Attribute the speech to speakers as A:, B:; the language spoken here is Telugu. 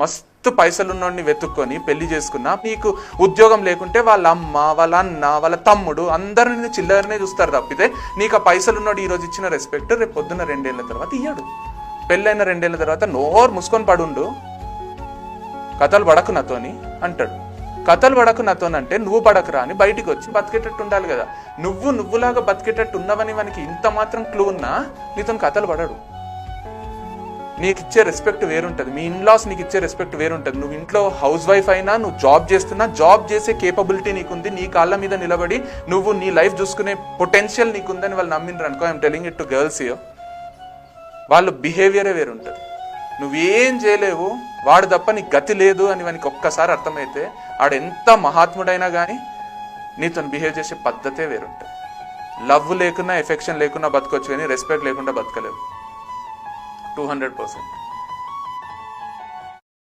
A: మస్తు పైసలున్నోడిని వెతుక్కొని పెళ్లి చేసుకున్నా, నీకు ఉద్యోగం లేకుంటే వాళ్ళ అమ్మ, వాళ్ళ అన్న, వాళ్ళ తమ్ముడు అందరిని చిల్లరనే చూస్తారు తప్పితే నీకు ఆ పైసలున్నోడు ఈరోజు ఇచ్చిన రెస్పెక్ట్ రేపు పొద్దున్న 2 ఏళ్ల తర్వాత ఇయ్యడు. పెళ్ళైన 2 ఏళ్ల తర్వాత నోరు మూసుకొని పడుండు, కథలు పడకు నాతోని అంటాడు. కథలు పడకు నాతోనంటే నువ్వు పడకురా అని బయటికి వచ్చి బతికేటట్టు ఉండాలి కదా. నువ్వులాగా బతికేటట్టు ఉన్నవని మనకి ఇంత మాత్రం క్లూ ఉన్నా నీతో కథలు పడడు. నీకు ఇచ్చే రెస్పెక్ట్ వేరుంటుంది, మీ ఇన్లాస్ నీకు ఇచ్చే రెస్పెక్ట్ వేరుంటుంది. నువ్వు ఇంట్లో హౌస్ వైఫ్ అయినా, నువ్వు జాబ్ చేస్తున్నా, జాబ్ చేసే కేపబిలిటీ నీకుంది, నీ కాళ్ళ మీద నిలబడి నువ్వు నీ లైఫ్ చూసుకునే పొటెన్షియల్ నీకుందని వాళ్ళు నమ్మినరు అనుకో. I'm telling it to girls here, వాళ్ళ బిహేవియరే వేరుంటుంది. నువ్వేం చేయలేవు, వాడు తప్ప నీకు గతి లేదు అని వానికి ఒక్కసారి అర్థమైతే వాడు ఎంత మహాత్ముడైనా కానీ నీతో బిహేవ్ చేసే పద్ధతే వేరుంటుంది. లవ్ లేకున్నా, ఎఫెక్షన్ లేకున్నా బతకొచ్చు కానీ రెస్పెక్ట్ లేకుండా బతకలేవు 200%.